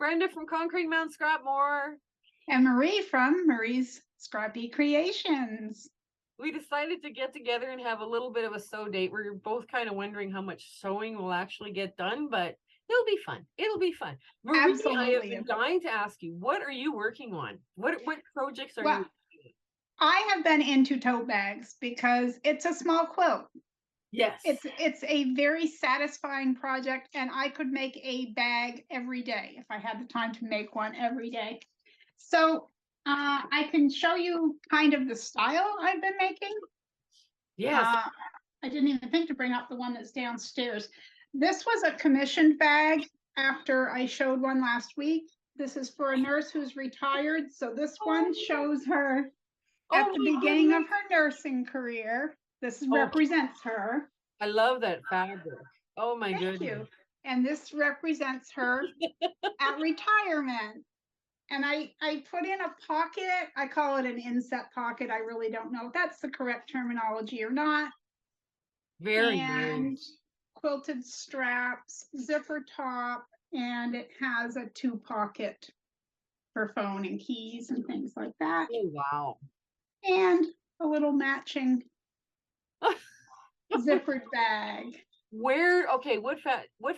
Brenda from Conquering Mount Scrapmore. And Marie from Marie's Scrappy Creations. We decided to get together and have a little bit of a sew date. We're both kind of wondering how much sewing will actually get done, but it'll be fun. It'll be fun. Marie, Absolutely. I have been dying to ask you, what are you working on? What projects are you? I have been into tote bags because it's a small quilt. Yes. It's a very satisfying project, and I could make a bag every day if I had the time to make one every day. So I can show you kind of the style I've been making. Yes. I didn't even think to bring up the one that's downstairs. This was a commissioned bag after I showed one last week. This is for a nurse who's retired. So this one shows her at the beginning of her nursing career. This represents her. I love that fabric. Oh my goodness. Thank you. And this represents her at retirement. And I put in a pocket. I call it an inset pocket. I really don't know if that's the correct terminology or not. Very and good. Quilted straps, zipper top, and it has a 2-pocket for phone and keys and things like that. Oh, wow. And a little matching zippered bag. Where, okay, what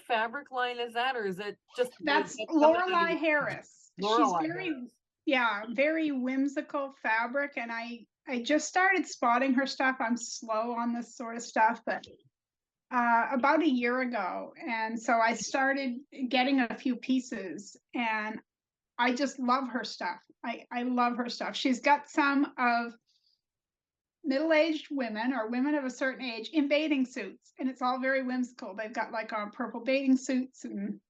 fabric line is that, or is it just? That's Lorelei Harris. Lorelei She's very, Harris. Yeah, very whimsical fabric, and I just started spotting her stuff. I'm slow on this sort of stuff, but about a year ago, and so I started getting a few pieces, and I just love her stuff. I love her stuff. She's got some of middle-aged women or women of a certain age in bathing suits, and it's all very whimsical. They've got like purple bathing suits and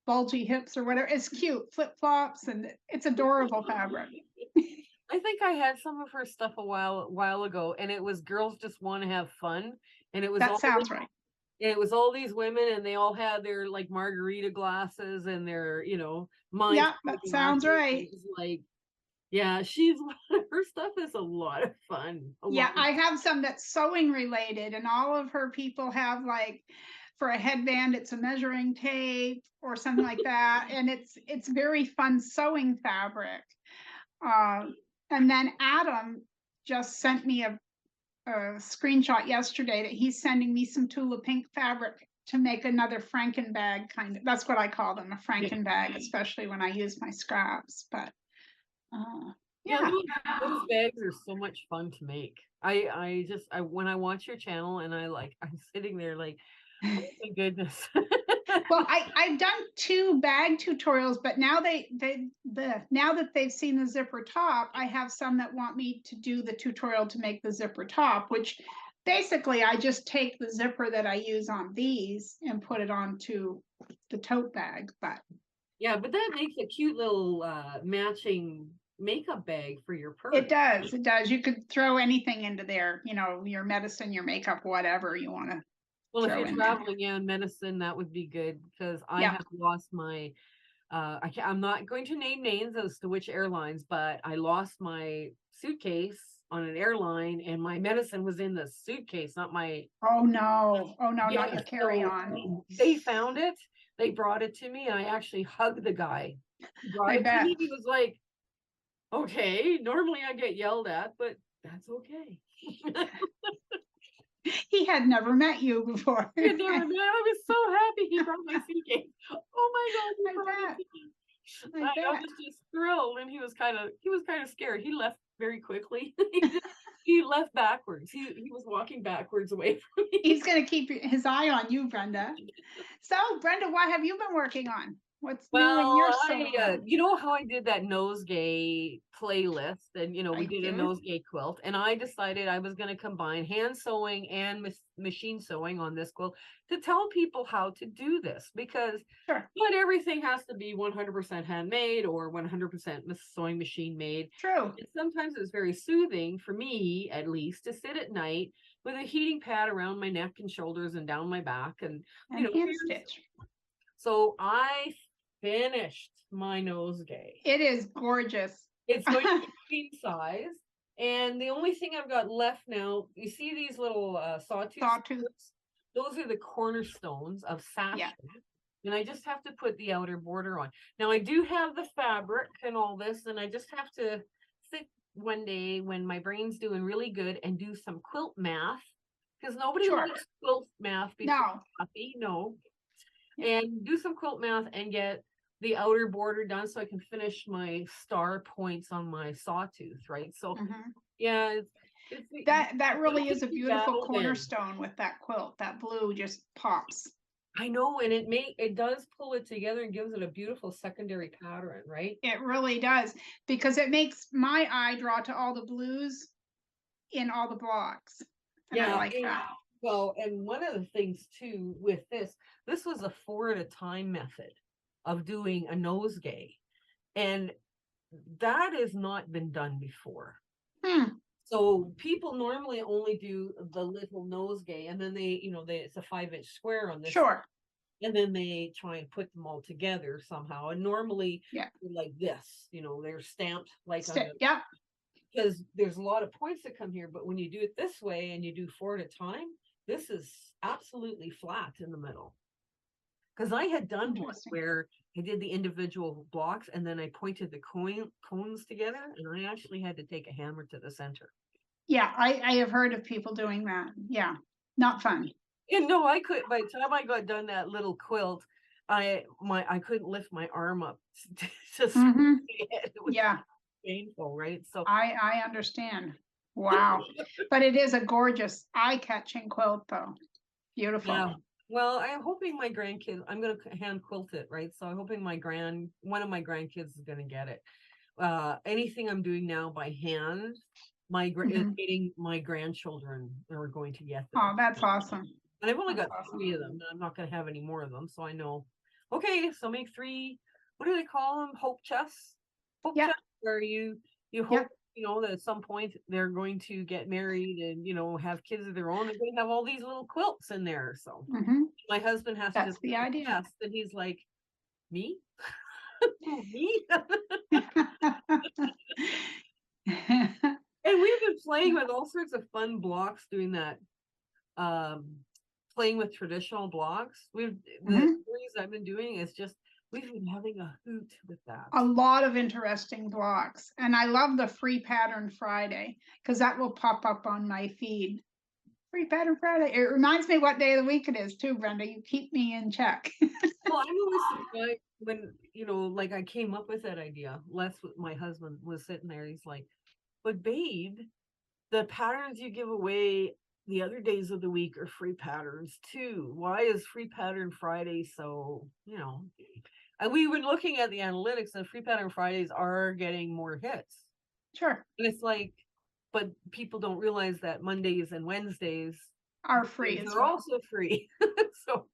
bulgy hips or whatever. It's cute, flip-flops, and it's adorable fabric. I think I had some of her stuff a while ago, and it was girls just want to have fun, and it was that sounds right. And it was all these women, and they all had their like margarita glasses and their, mind. Yeah, that sounds right. Like, yeah, her stuff is a lot of fun. I have some that's sewing related, and all of her people have like, for a headband, it's a measuring tape or something like that, and it's very fun sewing fabric. And then Adam just sent me a screenshot yesterday that he's sending me some Tula pink fabric to make another Franken bag kind of. That's what I call them, a Franken bag, especially when I use my scraps. But those bags are so much fun to make. I when I watch your channel, and I'm sitting there like, oh my goodness. Well, I've done 2 bag tutorials, but now now that they've seen the zipper top, I have some that want me to do the tutorial to make the zipper top, which basically I just take the zipper that I use on these and put it onto the tote bag. But yeah, but that makes a cute little matching makeup bag for your purse. It does. You could throw anything into there, your medicine, your makeup, whatever you want to. Well, if you're traveling in medicine, that would be good, because I have lost my, I'm not going to name names as to which airlines, but I lost my suitcase on an airline, and my medicine was in the suitcase, not my. Oh no, not your carry-on. They found it, they brought it to me, and I actually hugged the guy. I bet. He was like, okay, normally I get yelled at, but that's okay. He had never met you before. He had never met. I was so happy he brought my suitcase. Oh my God! I was just thrilled, and he was kind of scared. He left very quickly. He left backwards. He was walking backwards away from me. He's going to keep his eye on you, Brenda. So, Brenda, what have you been working on? What's new in your sewing? You know how I did that nosegay playlist, and we did a nosegay quilt, and I decided I was going to combine hand sewing and machine sewing on this quilt to tell people how to do this, because not everything has to be 100% handmade or 100% sewing machine made. True. And sometimes it's very soothing for me, at least, to sit at night with a heating pad around my neck and shoulders and down my back, and hand stitch. So I finished my nosegay. It is gorgeous. It's going to be queen size, and the only thing I've got left now, you see these little sawtooths? Those are the cornerstones of sashes. And I just have to put the outer border on. Now I do have the fabric and all this, and I just have to sit one day when my brain's doing really good and do some quilt math, because nobody Sure. likes quilt math before No. coffee, no. Yeah. And do some quilt math and get the outer border done so I can finish my star points on my sawtooth, right? So Mhm. yeah, it's That little really is a you beautiful battle win. cornerstone with that quilt. That blue just pops. I know, and it does pull it together and gives it a beautiful secondary pattern, right? It really does, because it makes my eye draw to all the blues in all the blocks. And I Yeah, like that. well, and one of the things too with this was a 4 at a time method of doing a nosegay, and that has not been done before. Hmm. So people normally only do the little nosegay, and then it's a 5-inch square on this, Sure. and then they try and put them all together somehow. And normally, Yeah. like this, they're stamped like on a, Yeah. because there's a lot of points that come here. But when you do it this way and you do 4 at a time, this is absolutely flat in the middle. Because I had done one Interesting. where I did the individual blocks and then I pointed the cones together, and I actually had to take a hammer to the center. Yeah, I have heard of people doing that. Yeah. Not fun. And no, I could. By the time I got done that little quilt, I couldn't lift my arm up to Hmm. it. It was Yeah, painful, right? So I understand. Wow. But it is a gorgeous eye-catching quilt though. Beautiful. yeah. Well, I'm hoping my grandkids. I'm going to hand quilt it, right? So I'm hoping one of my grandkids is going to get it. Anything I'm doing now by hand, is Mhm. getting my grandchildren are going to get them. Oh, that's awesome. And I've only That's got awesome. 3 of them, and I'm not going to have any more of them. So I know, okay, so make 3, what do they call them? Hope chests? Hope Yep. chests, where you hope, Yep. that at some point they're going to get married and, have kids of their own. They're going to have all these little quilts in there. So Hmm. my husband has to That's the idea. yes, and he's like, me? Me? And we've been playing with all sorts of fun blocks doing that. Um, Playing with traditional blocks. The Mhm. series I've been doing is just we've been having a hoot with that. A lot of interesting blocks. And I love the free pattern Friday because that will pop up on my feed. Free pattern Friday. It reminds me what day of the week it is too, Brenda. You keep me in check. Well, I'm always surprised when, like I came up with that idea. My husband was sitting there, he's like, but babe, the patterns you give away the other days of the week are free patterns too. Why is free pattern Friday so, and we were looking at the analytics, and free pattern Fridays are getting more hits. Sure. And it's like, but people don't realize that Mondays and Wednesdays Are free as are well. also free. So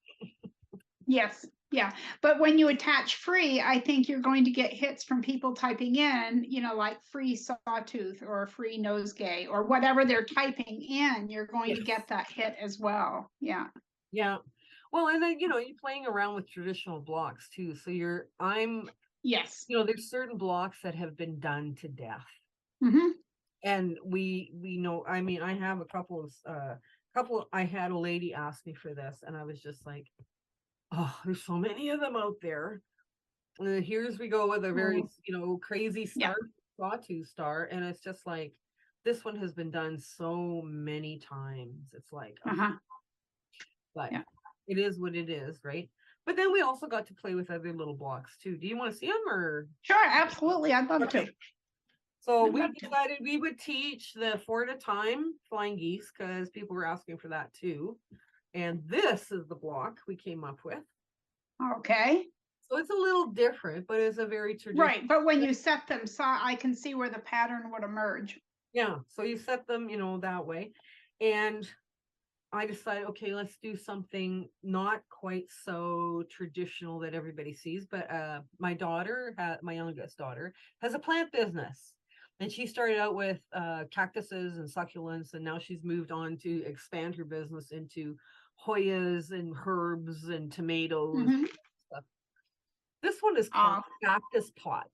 Yes. Yeah. But when you attach free, I think you're going to get hits from people typing in, like free sawtooth or free nosegay or whatever they're typing in. You're going to get that hit as well. Yeah. yeah. Well, and then you're playing around with traditional blocks too. So Yes. there's certain blocks that have been done to death. Hmm. And we know, I mean, I have a couple I had a lady ask me for this, and I was just like, oh, there's so many of them out there. And here's we go with a very, crazy Yeah. star, sawtooth star, and it's just like this one has been done so many times. It's like, oh, Uh-huh. but Yeah. it is what it is, right? But then we also got to play with other little blocks too. Do you want to see them or? Sure. Absolutely. I'd love to. So I'd we love to. decided we would teach the 4 at a time flying geese because people were asking for that too. And this is the block we came up with. Okay. So it's a little different, but it's a very traditional. Right. But when you set them, I can see where the pattern would emerge. Yeah. So you set them, that way. And I decided, okay, let's do something not quite so traditional that everybody sees. But my youngest daughter, has a plant business. And she started out with cactuses and succulents, and now she's moved on to expand her business into Hoyas and herbs and tomatoes. Mhm. Stuff. This one is called cactus pot.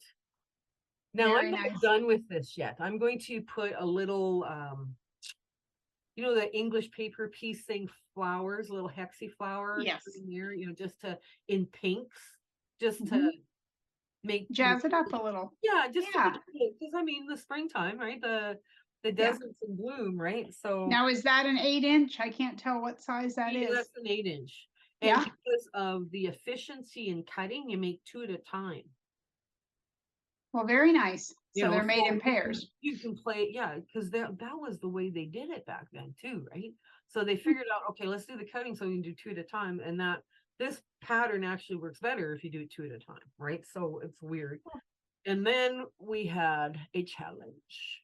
Now I'm Very not nice. done with this yet. I'm going to put a little you know, the English paper piecing flowers, little hexy flowers Yes. in here, you know, just to, in pinks, just to Mhm. make, you know, Jazz it up a little. yeah, just to Yeah. make it, because I mean, the springtime, right? The Yeah. desert's in bloom, right? So Now, is that an 8 inch? I can't tell what size that yeah, is. that's an 8 inch. And Yeah. because of the efficiency in cutting, you make two at a time. Well, very nice. You So know, they're made so in pairs. you can play, yeah, because that was the way they did it back then too, right? So they figured out, okay, let's do the cutting so we can do two at a time, and that this pattern actually works better if you do it two at a time, right? So it's weird. And then we had a challenge.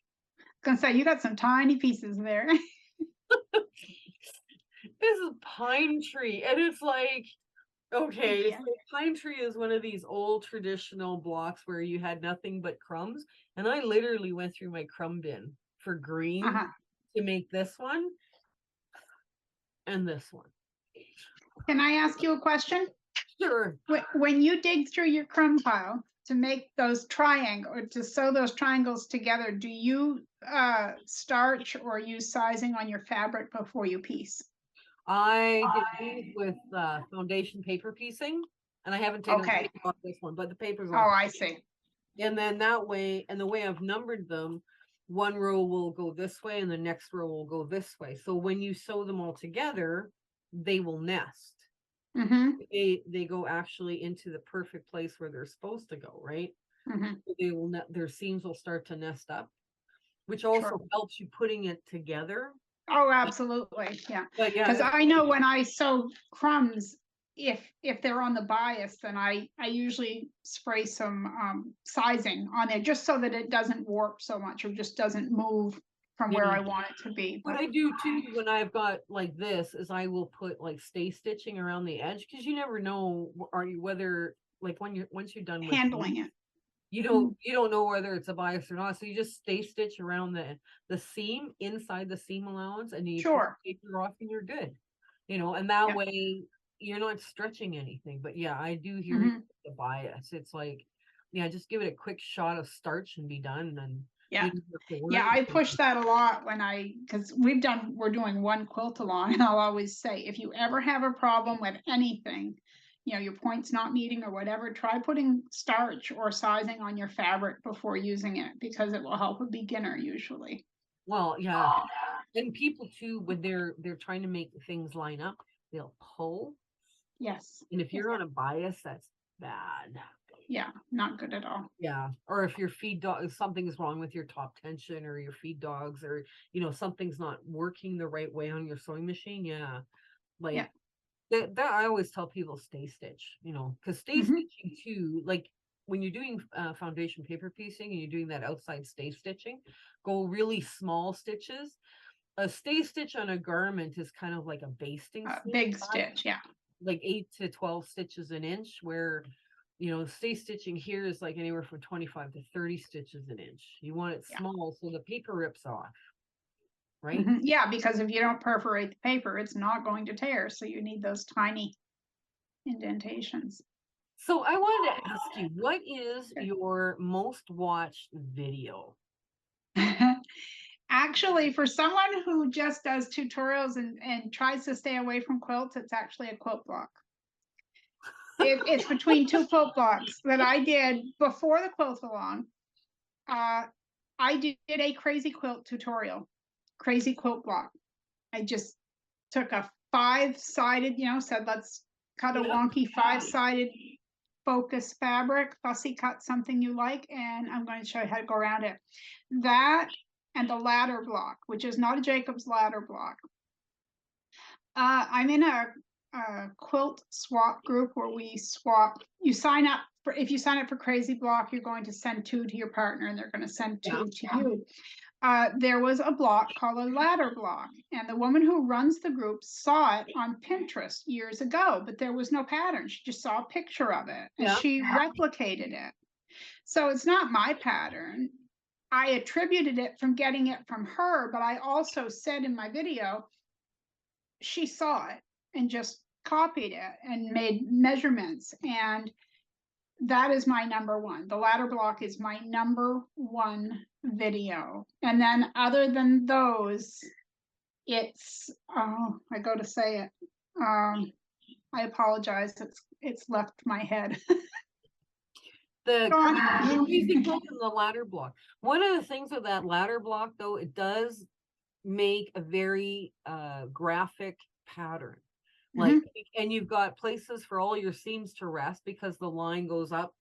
Gonna say you got some tiny pieces there. This is pine tree, and it's like, okay, Yeah. so pine tree is one of these old traditional blocks where you had nothing but crumbs, and I literally went through my crumb bin for green Uh-huh. to make this one and this one. Can I ask you a question? Sure. When you dig through your crumb pile to make those triangles or to sew those triangles together, do you starch or use sizing on your fabric before you piece? I did these with foundation paper piecing, and I haven't taken the Okay. paper off this one, but the paper's Oh, off. I see. And then that way, and the way I've numbered them, one row will go this way and the next row will go this way. So when you sew them all together, they will nest. Mm-hmm. They go actually into the perfect place where they're supposed to go, right? Mm-hmm. They will their seams will start to nest up, which Sure. also helps you putting it together. Oh, absolutely. Yeah. But Because yeah, I know when I sew crumbs, if they're on the bias, then I usually spray some sizing on there just so that it doesn't warp so much or just doesn't move from where yeah. I want it to be. What But I do too when I've got like this is I will put like stay stitching around the edge, because you never know, are you, whether like when you're, once you're done with handling it. you don't know whether it's a bias or not. So you just stay stitch around the seam, inside the seam allowance, and you pull Sure. the paper off and you're good. You know, and that Yeah. way you're not stretching anything. But yeah, I do hear you Hmm. with the bias. It's like, yeah, just give it a quick shot of starch and be done, and Yeah. you don't have to Yeah, worry. I push that a lot when because we're doing one quilt along, and I'll always say, if you ever have a problem with anything, your point's not meeting or whatever, try putting starch or sizing on your fabric before using it because it will help a beginner usually. Well, yeah. And people too, when they're trying to make things line up, they'll pull. Yes. And if you're on a bias, that's bad. Yeah, not good at all. Yeah. Or if your feed dog, something's wrong with your top tension or your feed dogs, or something's not working the right way on your sewing machine. Yeah. Yeah. Like that I always tell people stay stitch, because stay Hmm. stitching too, like when you're doing foundation paper piecing and you're doing that outside stay stitching, go really small stitches. A stay stitch on a garment is kind of like a basting stitch, Big stitch. Yeah. like 8 to 12 stitches an inch, where stay stitching here is like anywhere from 25 to 30 stitches an inch. You want it Yeah. small so the paper rips off, right? Hmm. Yeah, because if you don't perforate the paper, it's not going to tear. So you need those tiny indentations. So I wanted to ask you, what is your most watched video? Actually, for someone who just does tutorials and tries to stay away from quilts, it's actually a quilt block. It's between two quilt blocks that I did before the quilt along. I did a crazy quilt tutorial, crazy quilt block. I just took a 5-sided, said let's cut a Yeah. wonky 5-sided focus fabric, fussy cut something you like, and I'm going to show you how to go around it. That and the ladder block, which is not a Jacob's ladder block. I'm in a quilt swap group where we swap. You sign up for, if you sign up for Crazy Block, you're going to send 2 to your partner, and they're going to send 2 to you. There was a block called a ladder block, and the woman who runs the group saw it on Pinterest years ago, but there was no pattern. She just saw a picture of it and Yeah. she replicated it. So it's not my pattern. I attributed it from getting it from her, but I also said in my video, she saw it and just copied it and made measurements. And that is my number one. The ladder block is my number one video. And then other than those, It's, oh, I go to say it. I apologize. It's left my head. The Go crazy on. quilt and the ladder block. One of the things with that ladder block, though, it does make a very graphic pattern. Like, Mhm, and you've got places for all your seams to rest because the line goes up.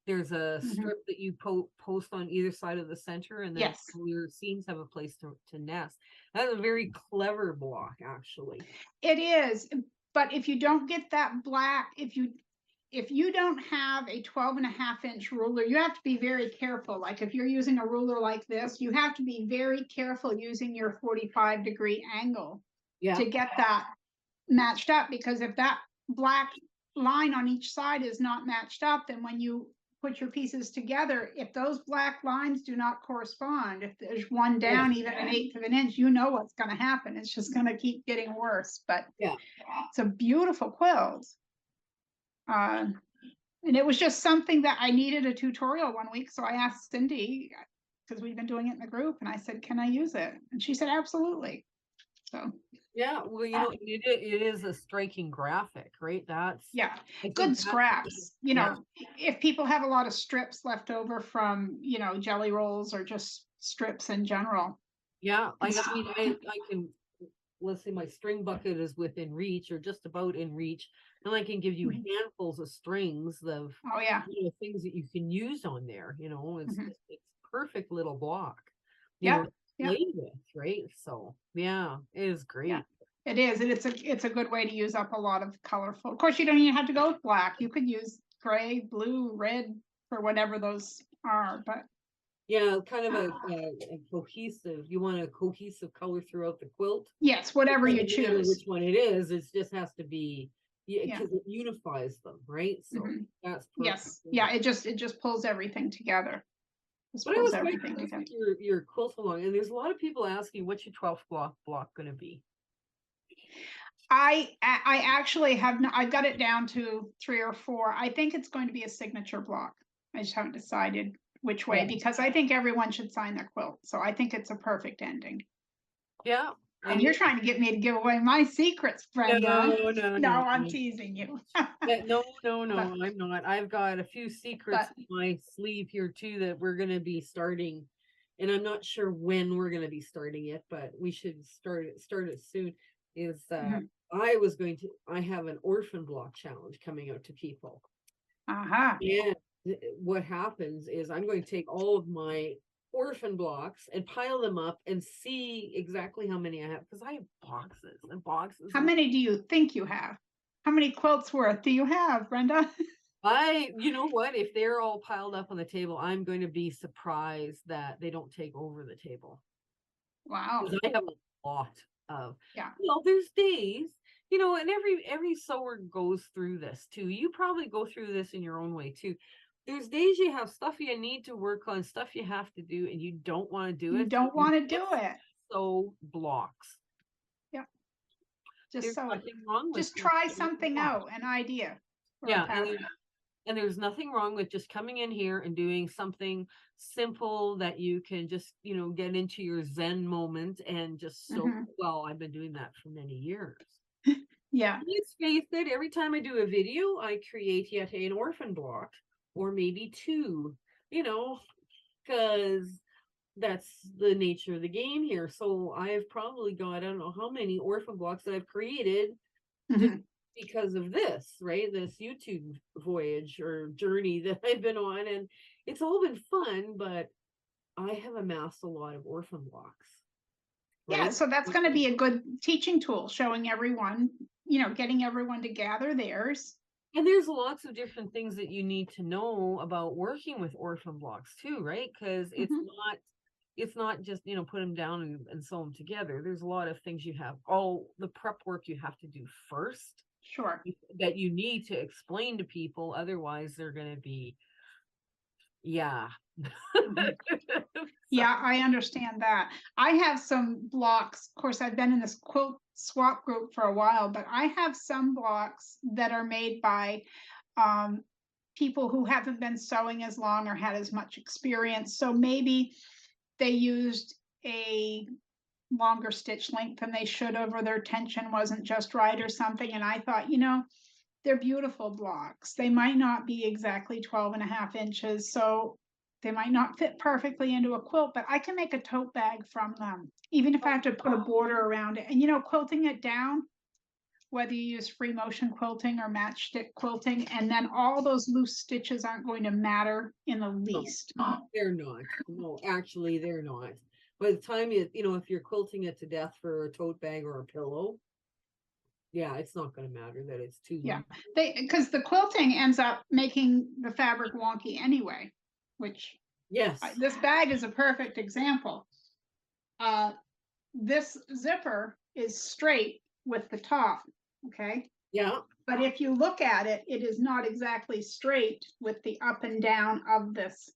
There's a mhm. strip that you post on either side of the center, and then Yes, all your seams have a place to nest. That's a very clever block, actually. it is. But if you don't get that black, if you don't have a 12.5-inch ruler, you have to be very careful. Like if you're using a ruler like this, you have to be very careful using your 45-degree angle Yeah, to get that matched up, because if that black line on each side is not matched up, then when you put your pieces together, if those black lines do not correspond, if there's one yeah, down even 1/8 of an inch, you know what's going to happen. It's just going to keep getting worse. But yeah. it's a beautiful quilt. Uh, and it was just something that I needed a tutorial one week. So I asked Cindy, because we've been doing it in the group, and I said, can I use it? And she said, absolutely. So Yeah, well, it is a striking graphic, right? yeah, I good think that's, scraps. yeah, If people have a lot of strips left over from, jelly rolls or just strips in general. yeah. Like, It's, I mean, I can, let's say my string bucket is within reach or just about in reach, and I can give you Mhm. handfuls of strings of, Oh yeah. things that you can use on there, Mhm. it's perfect little block, Yep. to Yep. play with, right? So, yeah, it is Yeah. great. It is, and it's a good way to use up a lot of colorful. Of course, you don't even have to go with black. You could use gray, blue, red for whatever those are. But Yeah, kind of a cohesive, you want a cohesive color throughout the quilt. yes, It whatever you doesn't matter which choose. one it is, it just has to be, yeah, Yeah. because it unifies them, right? So Mhm. that's perfect. Yes. Yeah. Yeah. It just pulls everything together. Just But I pulls was quite everything impressed together. with your quilt along, and there's a lot of people asking what's your 12th block going to be. I actually have not, I've got it down to 3 or 4. I think it's going to be a signature block. I just haven't decided which way, Yeah, because I think everyone should sign their quilt. So I think it's a perfect ending. yeah, And and you're trying to get me to give away my secrets, no, Brenda. no, No, no, I'm no. teasing you. Yeah, no, no, But no, I'm not. I've got a few secrets but in my sleeve here too that we're going to be starting, and I'm not sure when we're going to be starting it, but we should start it soon. Is mhm. I have an orphan block challenge coming out to people. Aha. And what happens is I'm going to take all of my orphan blocks and pile them up and see exactly how many I have, because I have boxes and boxes How and many do you think you have? How many quilts worth do you have, Brenda? you know what? If they're all piled up on the table, I'm going to be surprised that they don't take over the table. Wow. Because I have a lot of, Yeah. there's days, and every sewer goes through this too. You probably go through this in your own way too. There's days you have stuff you need to work on, stuff you have to do, and you don't want to do You it. So don't you want to do just it. sew blocks. Yeah. Just There's sew it. nothing wrong with Just just try sewing something blocks. out, an idea or a Yeah, and pattern. there's nothing wrong with just coming in here and doing something simple that you can just, get into your Zen moment and just so Mhm. well, I've been doing that for many years. Yeah. Let's face it, every time I do a video, I create yet an orphan block or maybe two, you know, because that's the nature of the game here. So I've probably got, I don't know how many orphan blocks that I've created just Mhm. because of this, right? This YouTube voyage or journey that I've been on. And it's all been fun, but I have amassed a lot of orphan blocks, Yeah, right? so that's going to be a good teaching tool, showing everyone, getting everyone to gather theirs. And there's lots of different things that you need to know about working with orphan blocks too, right? Because Mhm. it's not just, put them down and sew them together. There's a lot of things you have, all the prep work you have to do first Sure. that you need to explain to people. Otherwise, they're going to be, yeah. Mhm. So, Yeah, I understand that. I have some blocks. Of course, I've been in this quilt swap group for a while, but I have some blocks that are made by um, people who haven't been sewing as long or had as much experience. So maybe they used a longer stitch length than they should have, or their tension wasn't just right or something. And I thought, they're beautiful blocks. They might not be exactly 12.5 inches, so they might not fit perfectly into a quilt, but I can make a tote bag from them, even if I have to put a border around it. And quilting it down, whether you use free motion quilting or matchstick quilting, and then all those loose stitches aren't going to matter in the least. They're not. No, actually, they're not. By the time if you're quilting it to death for a tote bag or a pillow, yeah, it's not going to matter that it's too Yeah, loose. because the quilting ends up making the fabric wonky anyway, which Yes. this bag is a perfect example. This zipper is straight with the top, okay? Yeah. But if you look at it, it is not exactly straight with the up and down of this,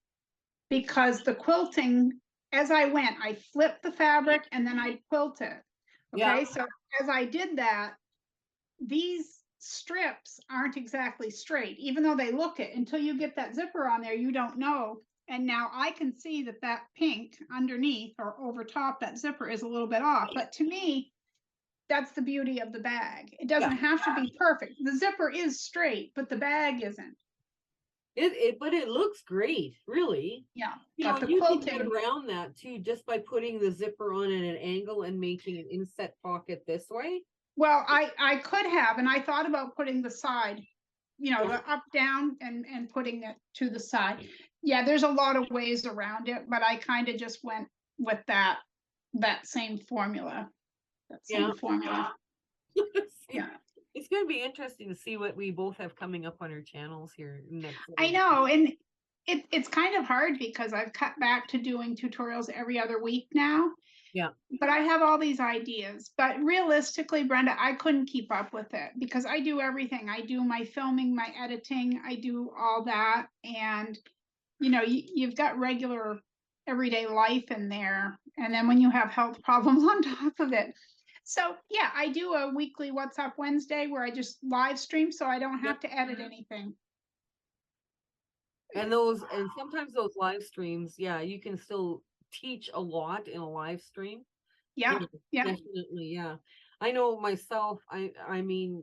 because the quilting, as I went, I flipped the fabric and then I quilt it. Okay, Yeah. so as I did that, these strips aren't exactly straight, even though they look it. Until you get that zipper on there, you don't know. And now I can see that pink underneath or over top, that zipper is a little bit off. But to me, that's the beauty of the bag. It doesn't have to be perfect. The zipper is straight, but the bag isn't. But it looks great, really. Yeah, You but know, the you can quilting, get around that too, just by putting the zipper on at an angle and making an inset pocket this way. well, I could have, and I thought about putting the side, the up, down, and putting it to the side. Yeah, there's a lot of ways around it, but I kind of just went with that same formula. That same formula. Yeah. It's going to be interesting to see what we both have coming up on our channels here next. I know, and it's kind of hard because I've cut back to doing tutorials every other week now. Yeah. But I have all these ideas. But realistically, Brenda, I couldn't keep up with it because I do everything. I do my filming, my editing, I do all that. And, you've got regular everyday life in there. And then when you have health problems on top of it. So, yeah, I do a weekly What's Up Wednesday where I just live stream so I don't have to edit anything. And sometimes those live streams, yeah, you can still teach a lot in a live stream. Yeah, yeah. Definitely, yeah. I know myself, I mean,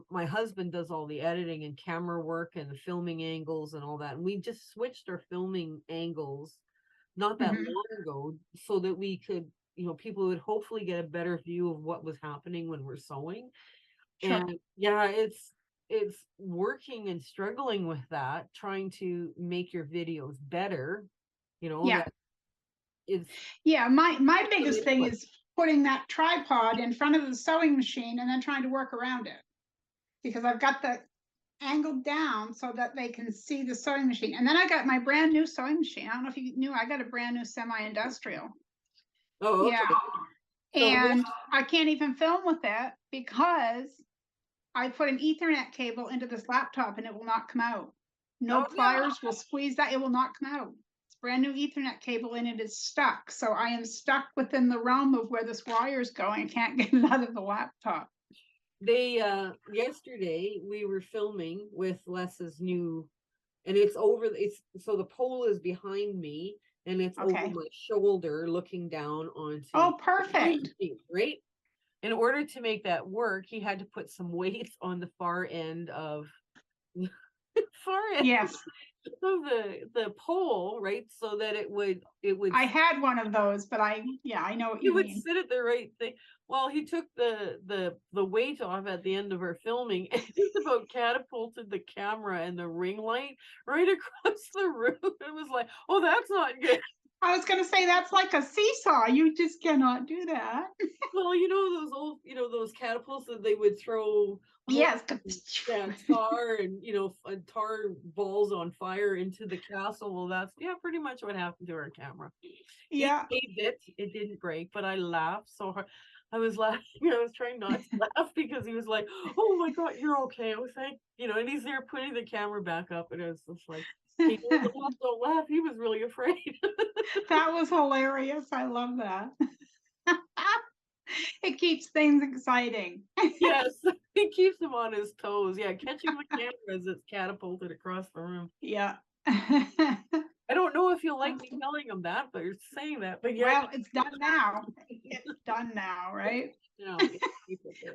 my husband does all the editing and camera work and the filming angles and all that. And we just switched our filming angles not that long ago so that we could, people would hopefully get a better view of what was happening when we're sewing. Sure. And yeah, it's working and struggling with that, trying to make your videos better, Yeah. My biggest thing is putting that tripod in front of the sewing machine and then trying to work around it, because I've got the angled down so that they can see the sewing machine. And then I got my brand new sewing machine. I don't know if you knew, I got a brand new semi-industrial. Oh, okay. Yeah. And I can't even film with it because I put an Ethernet cable into this laptop and it will not come out. No pliers will squeeze that. It will not come out. It's brand new Ethernet cable and it is stuck. So I am stuck within the realm of where this wire is going. I can't get it out of the laptop. Yesterday we were filming with Les's new, and so the pole is behind me and it's over my shoulder looking down onto. Oh, perfect. Right? In order to make that work, he had to put some weights on the far end of yes, of the pole, right? So that it would I had one of those, but I know what you mean. It would sit at the right thing. Well, he took the weight off at the end of our filming and just about catapulted the camera and the ring light right across the room. It was like, oh, that's not good. I was going to say that's like a seesaw. You just cannot do that. Well, those old, those catapults that they would throw. Yes. Tar and, tar balls on fire into the castle. Well, that's, pretty much what happened to our camera. Yeah. It didn't break, but I laughed so hard. I was laughing. I was trying not to laugh because he was like, oh my God, you're okay. I was like, and he's there putting the camera back up. And it was just like, don't laugh. He was really afraid. That was hilarious. I love that. It keeps things exciting. Yes, it keeps him on his toes. Yeah, catching the camera as it's catapulted across the room. Yeah. I don't know if you'll like me telling them that, but you're saying that. But yeah, Well, it's done now. It's done now, right? you know,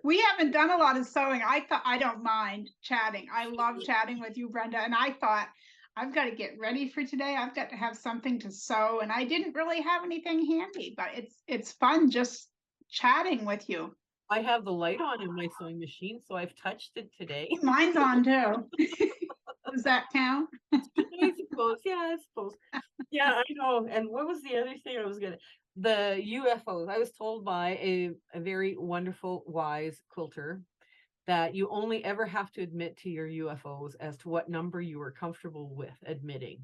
We haven't done a lot of sewing. I thought I don't mind chatting. I love chatting with you, Brenda. And I thought I've got to get ready for today. I've got to have something to sew, and I didn't really have anything handy. But it's fun just chatting with you. I have the light on in my sewing machine, so I've touched it today. Mine's on too. Does that count? I suppose, yeah, I suppose. Yeah, I know. And what was the other thing I was gonna? The UFOs. I was told by a very wonderful, wise quilter that you only ever have to admit to your UFOs as to what number you are comfortable with admitting.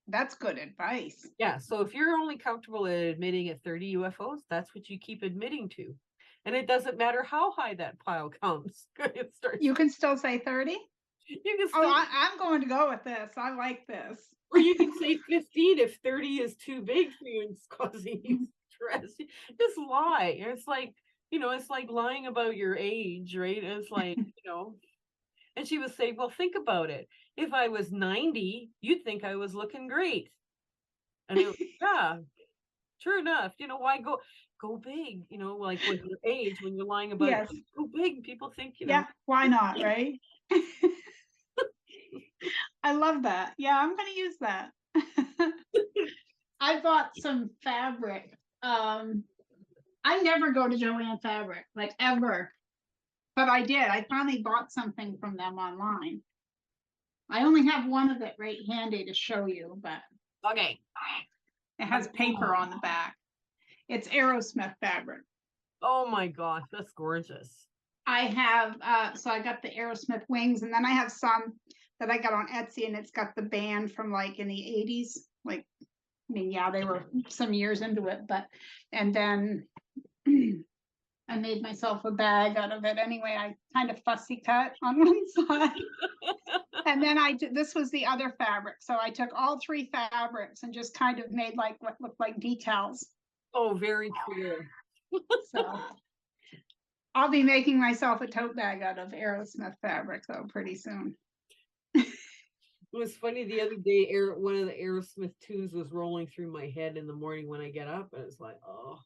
That's good advice. Yeah, so if you're only comfortable at admitting at 30 UFOs, that's what you keep admitting to. And it doesn't matter how high that pile comes. It starts. You can still say 30? You can Oh, still, I'm going to go with this. I like this. or you can say 15 if 30 is too big for you and it's causing you stress. Just lie. It's like, it's like lying about your age, right? It's like, and she was saying, well, think about it. If I was 90, you'd think I was looking great. And it was, yeah, true enough. Why go big, like with your age, when you're lying about Yes. it, go big. People think, Yeah, why not, right? I love that. Yeah, I'm going to use that. I bought some fabric. I never go to Joanne Fabric, like ever. But I did. I finally bought something from them online. I only have one of it right handy to show you, but okay. it has paper on the back. It's Aerosmith fabric. Oh my gosh, that's gorgeous. I have, so I got the Aerosmith wings, and then I have some that I got on Etsy, and it's got the band from like in the 80s. Like, I mean, yeah, they were some years into it, but, and then I made myself a bag out of it. Anyway, I kind of fussy cut on one side. And then this was the other fabric. So I took all three fabrics and just kind of made like what looked like decals. Oh, very cool. So I'll be making myself a tote bag out of Aerosmith fabric though pretty soon. It was funny the other day, one of the Aerosmith tunes was rolling through my head in the morning when I get up, and it's like, oh.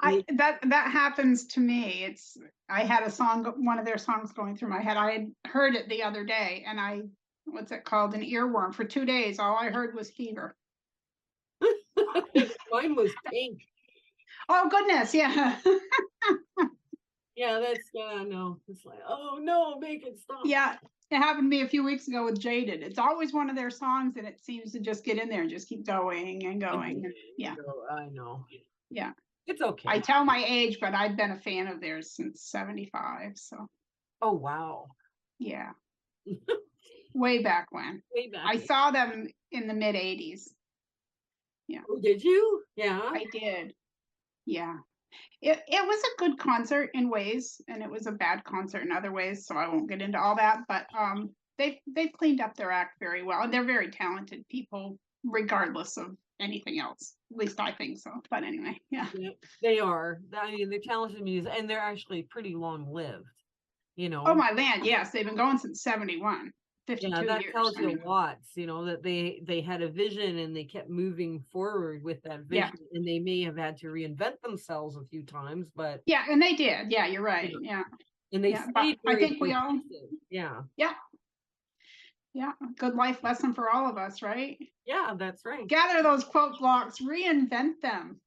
That happens to me. I had a song, one of their songs going through my head. I had heard it the other day, and what's it called, an earworm. For 2 days, all I heard was fever. Mine was pink. Oh goodness, yeah. Yeah, that's no. It's like, oh no, make it stop. Yeah, it happened to me a few weeks ago with Jaded. It's always one of their songs, and it seems to just get in there and just keep going and going. Yeah, I know. Yeah, it's okay. I tell my age, but I've been a fan of theirs since '75. So. Oh wow. Yeah. Way back when. Way back. I saw them in the mid '80s. Yeah. Oh, did you? Yeah. I did. Yeah. It was a good concert in ways, and it was a bad concert in other ways, so I won't get into all that, but they've cleaned up their act very well, and they're very talented people regardless of anything else. At least I think so. But anyway, yeah. They are. I mean, they're talented musicians, and they're actually pretty long-lived, Oh my land, yes. They've been going since 71. 52 that years. tells you lots, that they had a vision and they kept moving forward with that vision, and they may have had to reinvent themselves a few times, but yeah, and they did. Yeah, you're right. Yeah. And they stayed I think we all yeah. Good life lesson for all of us, right? Yeah, that's right. Gather those quilt blocks, reinvent them.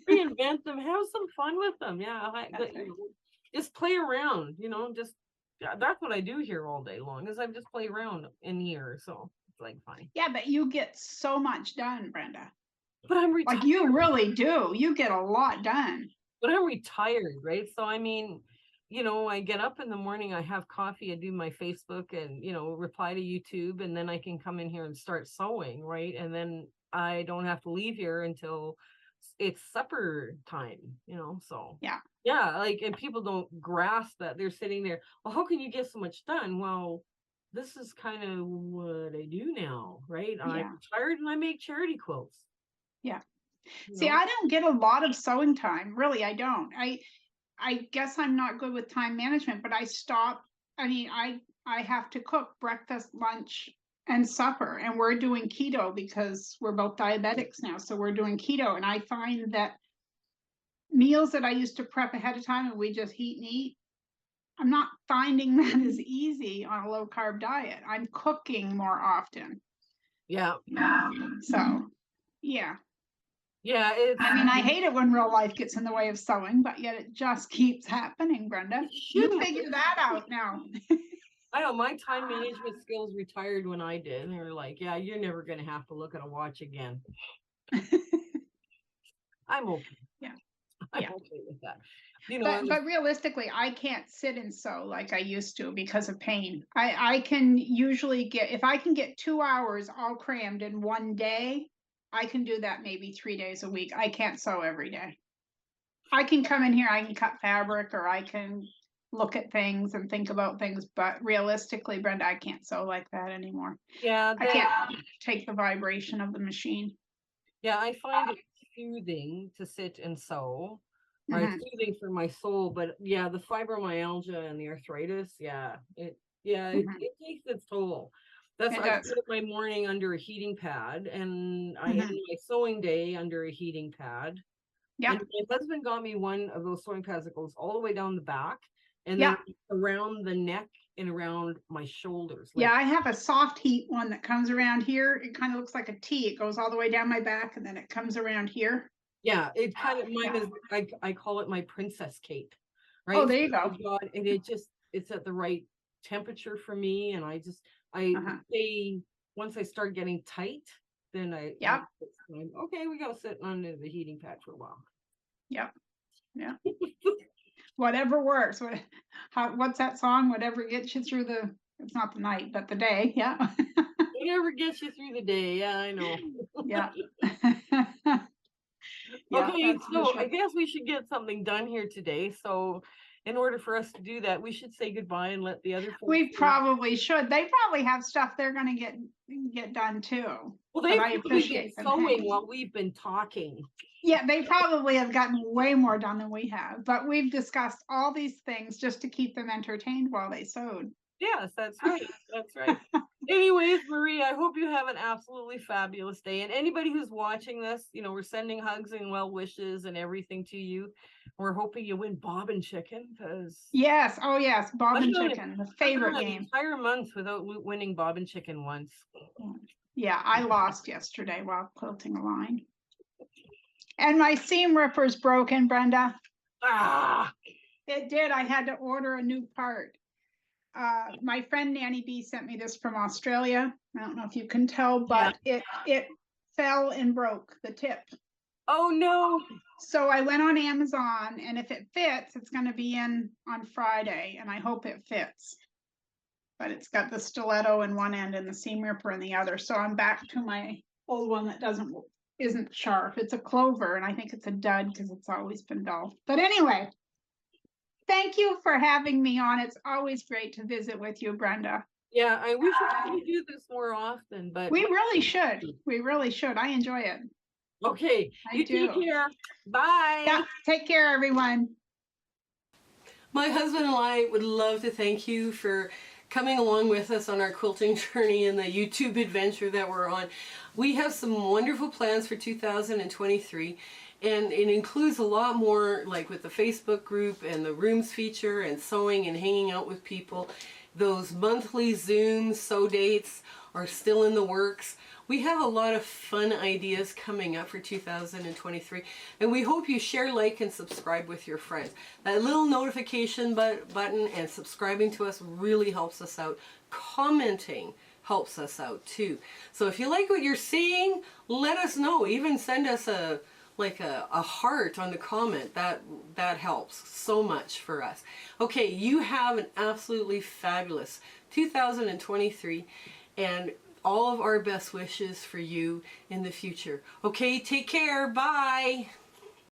Reinvent them, have some fun with them. Yeah, just play around, just that's what I do here all day long, is I just play around in here, so it's like fine. Yeah, but you get so much done, Brenda. But I'm retired. Like you really do. You get a lot done. But I'm retired, right? So I mean, I get up in the morning, I have coffee, I do my Facebook and, reply to YouTube, and then I can come in here and start sewing, right? And then I don't have to leave here until it's supper time, so. Yeah, like, and people don't grasp that. They're sitting there, well, how can you get so much done? Well, this is kind of what I do now, right? I'm retired and I make charity quilts. Yeah. See, I don't get a lot of sewing time. Really, I don't. I guess I'm not good with time management, but I stop. I mean, I have to cook breakfast, lunch, and supper. And we're doing keto because we're both diabetics now. So we're doing keto. And I find that meals that I used to prep ahead of time and we just heat and eat, I'm not finding that as easy on a low carb diet. I'm cooking more often. Yeah. So, yeah. Yeah. I mean, I hate it when real life gets in the way of sewing, but yet it just keeps happening, Brenda. You figure that out now. I know my time management skills retired when I did. And they were like, yeah, you're never going to have to look at a watch again. I'm okay. Yeah. I'm okay with that. You know, but realistically, I can't sit and sew like I used to because of pain. I can usually get, if I can get 2 hours all crammed in one day, I can do that maybe 3 days a week. I can't sew every day. I can come in here, I can cut fabric, or I can look at things and think about things, but realistically, Brenda, I can't sew like that anymore. yeah, I can't take the vibration of the machine. Yeah, I find it soothing to sit and sew. Right, soothing for my soul, but yeah, the fibromyalgia and the arthritis, it takes its toll. That's I spend my morning under a heating pad, and I end my sewing day under a heating pad. Yeah. And my husband got me one of those sewing pads that goes all the way down the back and then around the neck and around my shoulders. Like, yeah, I have a soft heat one that comes around here. It kind of looks like a T. It goes all the way down my back and then it comes around here. Yeah, it kind of, mine is, I call it my princess cape, right? Oh, there you go. And it's at the right temperature for me. And I say, once I start getting tight, then okay, we gotta sit under the heating pad for a while. Yeah. Whatever works. What's that song? Whatever gets you through it's not the night, but the day. Yeah. Whatever gets you through the day. Yeah, I know. Yeah. Okay, so sure. I guess we should get something done here today. So in order for us to do that, we should say goodbye and let the other folks We probably should. They probably have stuff they're going to get done too. Well, they appreciate sewing while we've been talking. Yeah, they probably have gotten way more done than we have, but we've discussed all these things just to keep them entertained while they sewed. Yes, that's right. That's right. Anyways, Marie, I hope you have an absolutely fabulous day. And anybody who's watching this, we're sending hugs and well wishes and everything to you. We're hoping you win Bobbin Chicken because yes, oh yes, Bobbin Chicken, the favorite game. Entire month without winning Bobbin Chicken once. Yeah, I lost yesterday while quilting a line. And my seam ripper's broken, Brenda. It did. I had to order a new part. My friend Nanny B sent me this from Australia. I don't know if you can tell, but it fell and broke the tip. Oh no. So I went on Amazon, and if it fits, it's going to be in on Friday, and I hope it fits. But it's got the stiletto in one end and the seam ripper in the other. So I'm back to my old one that isn't sharp. It's a clover, and I think it's a dud because it's always been dull. But anyway, thank you for having me on. It's always great to visit with you, Brenda. Yeah, we should do this more often, but we really should. We really should. I enjoy it. Okay, you take care. Bye. Yeah, take care, everyone. My husband and I would love to thank you for coming along with us on our quilting journey and the YouTube adventure that we're on. We have some wonderful plans for 2023. And it includes a lot more, like with the Facebook group and the rooms feature and sewing and hanging out with people. Those monthly Zoom sew dates are still in the works. We have a lot of fun ideas coming up for 2023. And we hope you share, like, and subscribe with your friends. That little notification button and subscribing to us really helps us out. Commenting helps us out too. So if you like what you're seeing, let us know. Even send us a heart on the comment. That helps so much for us. Okay, you have an absolutely fabulous 2023 and all of our best wishes for you in the future. Okay, take care. Bye.